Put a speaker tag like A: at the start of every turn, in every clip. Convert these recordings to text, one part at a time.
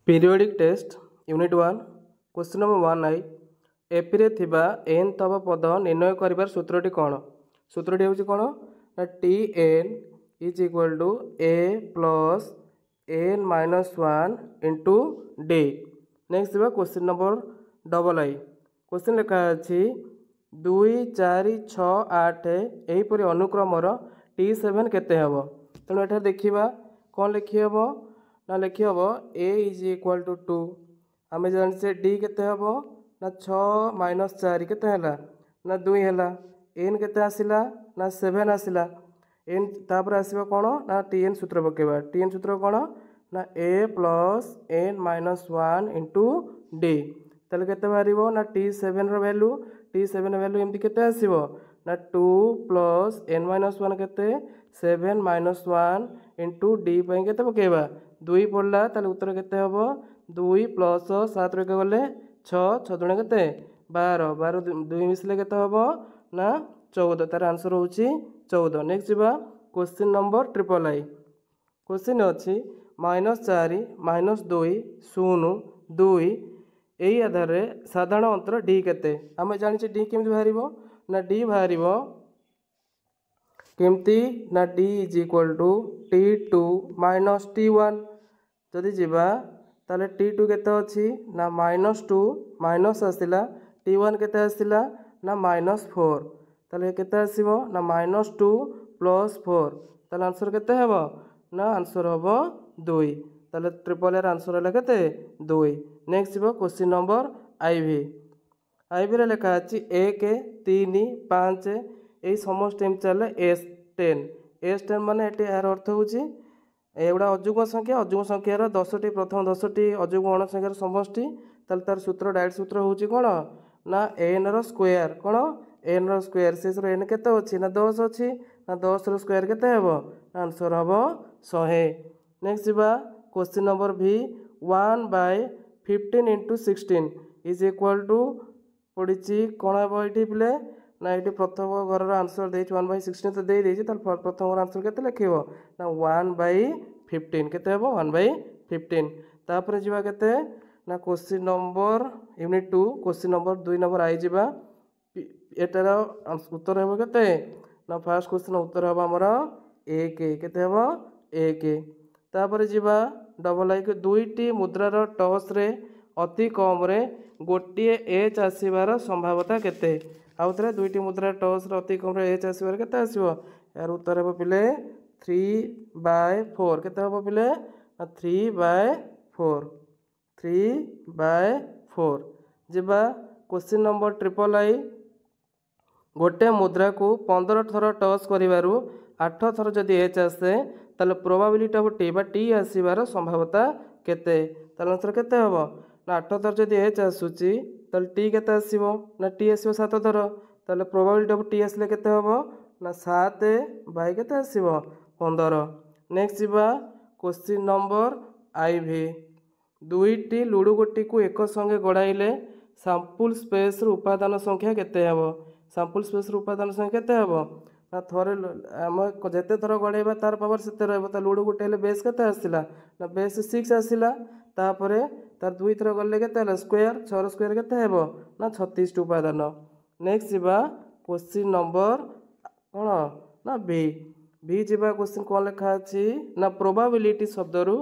A: Periodic test unit 1 question number 1 आई एपी थिबा एन तब पद निर्णय कर सूत्रटी कौन सूत्रटी हूँ कौन ना t n is equal to a plus n minus one into d. Next थिबा question number double I question लिखा अच्छी 2 4 6 8 यहीपरि अनुक्रमर T7 केते हम तेणु एठार देखा कौन लिखी हम ना लिखी हम ए इज इक्वाल टू 2 आम जाने डी केते हम ना 6 माइनस 4 केते है ना 2 है एन केते आसिला ना 7 आसिला एन तापर आसवा कौन ना टी एन सूत्र पकेबा टी एन सूत्र कौन ना a plus n minus one into d ताले केते बाहर ना T7 वैल्यू T7 वैल्यू एमती केते आसीबो ना 2 प्लस एन माइनस वन केते 7 माइनस वन इंटू डी केते पकेबा 2 पड़ला ताले उत्तर केते हबो 2 प्लस 7 रे गले 6 6 दुणे केते 12 12 2 मिसले केते हबो ना 14 तार आंसर होची 14। नेक्स्ट जीवा question number triple I question अच्छी -4 -2 0 2 यही आधार रे साधारण अंतर डी केते आम जानी डी केमती बाहर ना डी बाहर केमती ना D is equal to T2 minus T1 जदि जीवा ताले T2 केते अच्छी ना -2 माइनस आसला T1 केते आसला ना -4 ताले केते आसीबो ना -2 प्लस 4 ताले आंसर केते हेबो ना आंसर हेबो 2 ताले ट्रिपल एर आंसर है केते 2। नेक्स्ट जीवो क्वेश्चन नंबर आईवी आईवी रे लिखा अछि 1 3 5 यही समस्त एम चले S10 माने एटी यार अर्थ होची एगुड़ा अजुग्म संख्यार 10टी प्रथम 10टी अजुग्म अण संख्यार समष्टि ताल तार सूत्र डायरेक्ट सूत्र होची कोन ना एन रो स्क्वायर कोन एन रो स्क्वायर से एन केते अछि ना 10 अछि ना 10 रो स्क्वायर केते हेबो आंसर हेबो 100। नेक्स्ट जीवा क्वेश्चन नंबर भी 1/15 इंटू 16 इज इक्वल टू पड़ी कौन हम ये पिले ना ये प्रथम घर आंसर दे 1/16 तो दे प्रथम घर आंसर के लिख ना 1/15 के 1/15 तापर जीवा के ना question number unit 2 question number 2 number I जीवा एटार उत्तर हम के ना फास्ट क्वेश्चन उत्तर हम आमर 1 केते हम 1 तापर जीवा डबल आई के 2टी मुद्रार टस रे अति कम रे गोटे एच आसबार संभावना केते आउ थे 2टी मुद्रा टस रे अति कम रे एच आसबार केते आसीबो यार उत्तर हे पिले 3/4 केते हे पिले 3/4 जीवा क्वेश्चन नंबर ट्रिपल आई गोटे मुद्रा को 15 थर टस करिवारु 8 थर जदि एच आसे ताले प्रोबेबिलिटी ऑफ टी आसीबार संभावना केते ताले आंसर केते हबो ना 8 थर जदि एच आसुची ताले टी केते आसीबो ना टी आसीबो 7 थर ताले प्रोबेबिलिटी ऑफ टी आसले केते हबो ना 7 बाय केते आसीबो 15। नेक्स्ट जीवा क्वेश्चन नंबर आईवी 2टी लुडु गोटी को एक संगे गड़ाइले सैंपल स्पेस उपादान संख्या केते हबो सैंपल स्पेस उपादान संख्या केते हबो ना थरे आम जिते थर गड़ेबा तार पावर से रहा लुडो गोटे बेस के आसला ना बेस 6 आसला तापर तार 2 थर गले के स्क्वायर 6 स्क्वायर के ना 36 उपादान। नेक्स्ट जीवा क्वेश्चन नंबर कौन ना बी जीवा क्वेश्चन कौन लिखा अच्छी ना प्रोबेबिलिटी शब्दरू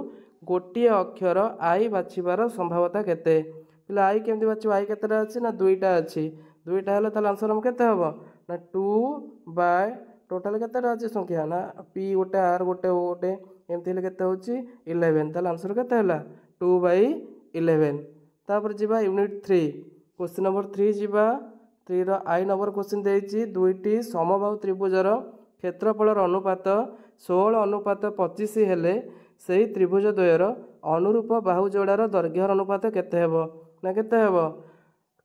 A: गोटे अक्षर आई बाछिबार संभावना केते पिले आई केमती बाछिबो आई केतेटा अछि ना 2टा अछि 2टा हेले ताले आंसर हम केते हबो ना 2 बाय टोटाल केतेटा अछि संख्या ना पी गोटे आर गोटे ओ गोटे एमती हेले केते होछि 11 ताले आंसर केते हला 2/11। तापर जीवा यूनिट 3 क्वेश्चन नंबर 3 जीवा 3 रो आई नंबर क्वेश्चन देछि 2टी समबाहु त्रिभुजर क्षेत्रफलर अनुपात 16:25 हेले सेही त्रिभुज द्वयर अनुरूप बाहु जोड़ार दैर्घ्यर अनुपात केते हेबो ना केते हेबो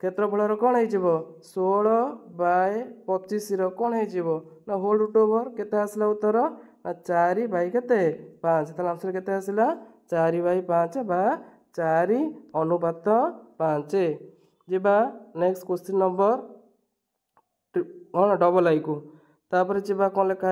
A: क्षेत्रफलर कौन हो 16/25 कौन हो ना होल रूट ओवर केते आसला उत्तर ना 4/5 ताले आंसर केते आसला 4/5 बा 4:5 जीवा नेक्स्ट क्वेश्चन नंबर कौन डबल आई को तापर जीवा कौन लिखा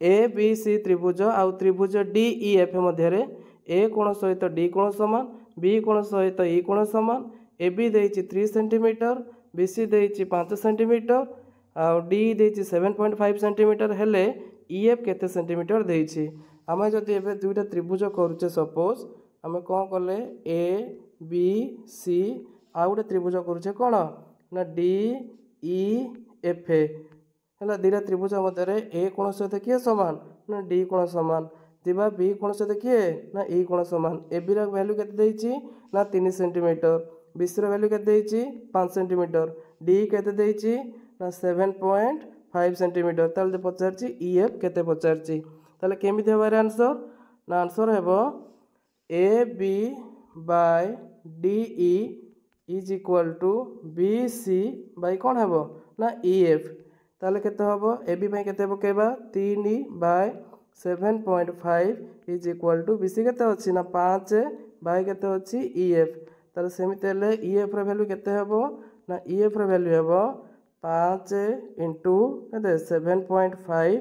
A: ए बी सी त्रिभुज आउ त्रिभुज डी ई एफ मध्य ए कोण सहित डी कोण समान बी कोण सहित ई कोण समान ए बी देइछि 3 सेंटीमीटर बी सी देइछि 5 सेंटीमीटर आ डी देइछि 7.5 सेंटीमीटर हेले ई एफ केते सेंटीमीटर देइछि। आमे जदि एबे दुईटा त्रिभुज करूचे सपोज आमे कोन कले ए बी सी आ गोटे त्रिभुज करूचे कोन ना डी ई एफ है दुईटा त्रिभुज मध्य ए कोण सहित किए समान ना डी कोण समान दिबा बी कोण सहित किए ना ई कोण समान ए बी रो वैल्यू केते देइछि ना 3 सेंटीमीटर बी सी रो वैल्यू केते देइछि 5 सेंटीमीटर डी केते देइछि ना 7.5 सेंटीमीटर ताले पचारछि ई एफ केते पचारछि ताले केमिति हेबार आंसर ना आंसर हेबो A B by D E is equal to B C by कोन हेबो ना ई एफ ताले केते हेबो ए बी बाय केते पकेबा 3 by 7.5 is equal to B C केते अछि ना 5 बाय केते अछि ई एफ ताले सेमिते हेले ई एफ रो वैल्यू केते हेबो ना ई एफ रो वैल्यू हेबो 5 इंटू केते 7.5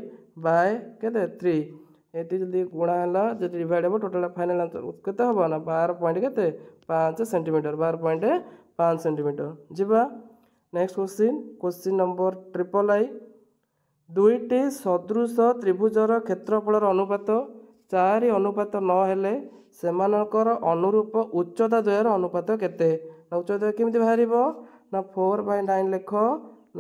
A: बाय केते 3 एटी जल्दी गुणा हला जल्दी डिवाइड हेबो टोटल फाइनल आंसर केते हेबो ना 12 पॉइंट केते 5 सेंटीमीटर 12.5 सेंटीमीटर जिबा next question number triple I दुईटी सदृश त्रिभुजर क्षेत्रफल अनुपात 4 अनुपात 9 हेले सेमानकर अनुरूप उच्चता द्वयर अनुपात केते ना उच्चता केमिति बाहरिबो ना 4/9 लेख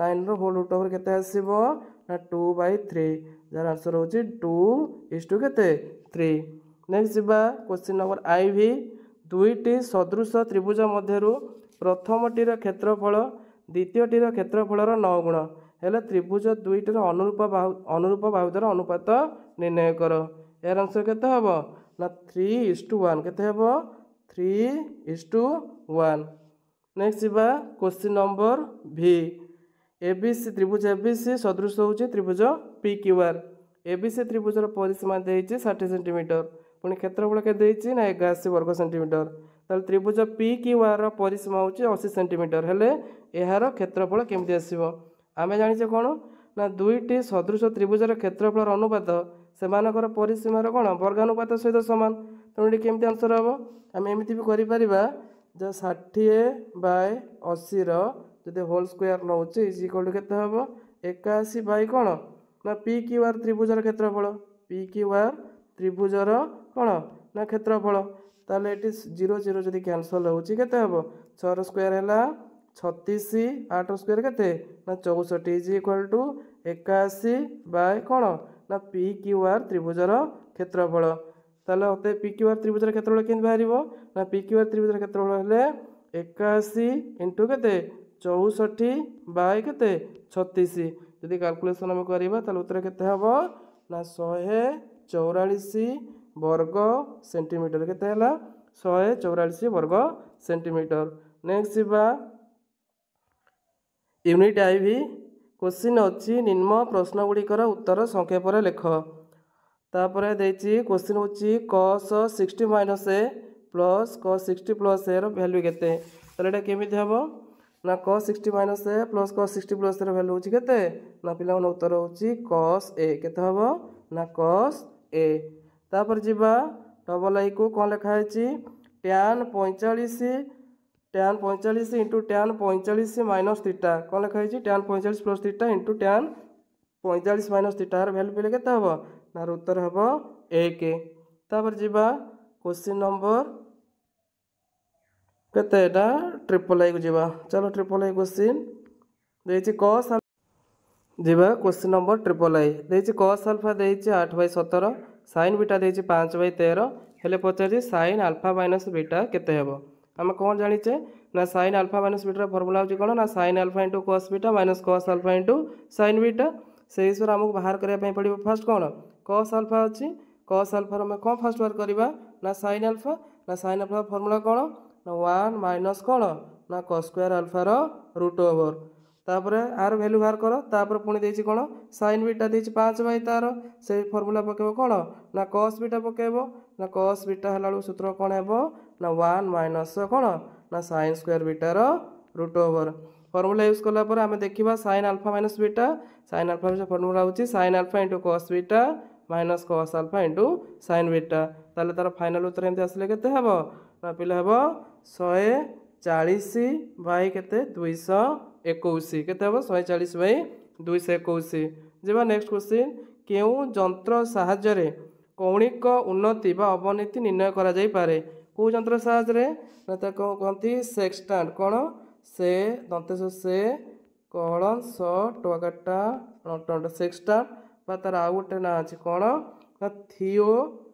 A: 9 रो होल रूट ओवर केते आसीबो ना 2/3 जार आंसर होची 2:3 केते 3। नेक्स्ट जिबा क्वेश्चन नंबर आई भी दुईटी सदृश त्रिभुज मध्यरु प्रथमटीर क्षेत्रफल द्वितीयटीर क्षेत्रफलर 9 गुण हेले त्रिभुज दुईटर अनुरूप बाहुदर अनुपात निर्णय कर यार आंसर केते हबो ना 3:1 केते हबो 3:1। नेक्स्ट जिबा क्वेश्चन नंबर भी एबीसी त्रिभुज एबीसी सदृश होची त्रिभुज पी क्यू आर एबीसी त्रिभुजर परिसीमा देइछि 60 सेंटीमीटर पुणी क्षेत्रफल के देइछि ना 81 वर्ग सेंटीमीटर ताल त्रिभुज पी क्यू आर रो परिसीमा होची 80 सेंटीमीटर हेले एहार क्षेत्रफल केमति आसीबो आमे जानिछे कोन ना दुईटी सदृश त्रिभुजर क्षेत्रफल अनुपात सेमानकर परिसीमार कोन वर्गानुपात सहित समान तेणु केमति आंसर हम आम एमती भी करिपरिबा जो 60/80 जदि होल स्क्वायर नौचे इज इक्वल टू केते हबो 81 बाय कोन ना पी क्यू आर त्रिभुजर क्षेत्रफल पी क्यू आर त्रिभुजर कोन ना क्षेत्रफल ताले एटी 0 0 जदि कैंसल होची केते हबो 6 रो स्क्वायर हैला 36 8 रो स्क्वायर केते ना 64 इज इक्वल टू 81 बाय कोन ना पी क्यू आर त्रिभुजर क्षेत्रफल ताले होते पी क्यू आर त्रिभुजर क्षेत्रफल केन बाहरिबो ना पी क्यू आर त्रिभुजर क्षेत्रफल हेले 81 इंटू केते 64 बाय केते 36 यदि कैलकुलेशन हम करिबा ताले उत्तर केते हबो ना 144 वर्ग सेंटीमीटर केते हला 144 वर्ग सेंटीमीटर। नेक्स्ट बा यूनिट आई भी क्वेश्चन अच्छी निम्न प्रश्न गुड़िकर उत्तर संक्षेप लेख तापर देछि क्वेश्चन होची cos 60 माइनस ए प्लस cos 60 प्लस ए रो वैल्यू केते ताले एटा केमिति हबो ना cos 60 माइनस ए प्लस cos 60 प्लस ए रो वैल्यू होची केते ना पिला मन उत्तर होची cos ए केते हबो ना cos ए तापर जिबा डबल आई को कोन लिखा है tan 45 into tan 45 minus theta कौन लिखा है tan 45 plus theta into tan 45 minus theta value पे केते हबो नार उत्तर हबो 1। तापर जिबा क्वेश्चन नंबर केते एटा ट्रिपल आई को जिबा चलो ट्रिपल आई क्वेश्चन देछि cos जिबा क्वेश्चन नंबर ट्रिपल आई देछि cos अल्फा देछि 8/17 sin बीटा देछि 5/13 हेले पचारि sin अल्फा माइनस बीटा केते हबो आम कौन जाचे ना sin alpha minus beta formula होची कौन ना sin alpha into cos beta minus cos alpha into sin beta से हिसाब आमको बाहर करने पड़ो फास्ट कौन cos अल्फा अच्छी cos अल्फा में कौन फास्ट बाहर करवा ना sin अल्फा फर्मुला कौन ना 1 माइनस कौन ना cos स्क्वायर अल्फार रूट ओवर तापर आर वैल्यू बाहर कर तापर पुणी देछि कौन sin बीटा देछि 5/13 से फर्मुला पकेबो कौन ना cos बीटा पकेबो ना cos बीटा हला सूत्र कौन हेबो ना 1 माइनस कौन ना sin स्क्वायर बीटार रूट ओवर फर्मुला यूज कला पर आम देखा sin alpha minus beta sin alpha formula होची sin alpha into cos beta minus cos alpha into sine beta ताले तार फाइनाल उत्तर एमती आसले केते हेब ना पिले हेब 140 बाई केते 221 केते हेब 140 बाई 221 जेबा नेक्स्ट क्वेश्चन केउ जंत्र साहाय्य कौणिक उन्नति बा अवनति निर्णय करा जाई पारे को जंत्र साहाय्य ना ताको कहंती सेक्सटांट कोन से दंतेश से कलन स टकाटा नट सेक्सटांट बा तार आउ गोटे ना अछि कोन ना थिओडोलाइट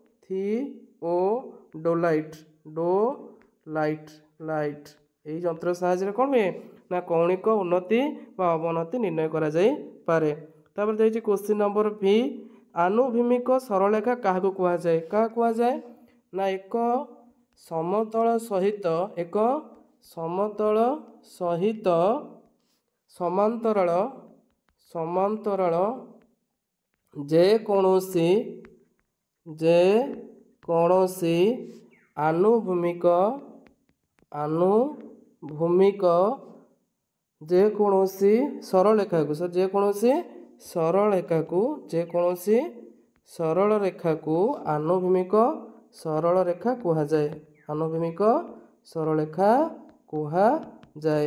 A: लाइट यही जंत्र साहाय्य कौन हुए ना कौणिक उन्नति बा अवनति निर्णय करा जाई पारे तापर देछि क्वेश्चन नंबर बी आनुभूमिक सरलरेखा क्या कहुए क्या कहुए ना एक समतल सहित समांतराल जे कौनसी आनुभूमिक जे कौनसी सरलरेखा को आनुभूमिक सरल रेखा कहुए आनुभूमिक सरलरेखा कहुए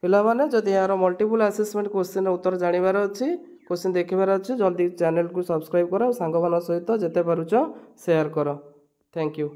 A: पिला माने जदि यार मल्टीपल असेसमेंट क्वेश्चन उत्तर जानिबार अच्छी क्वेश्चन देखिबार अच्छी जल्दी चैनल को सब्सक्राइब कर सांग मान सहित जिते पारुछ शेयर कर थैंक यू।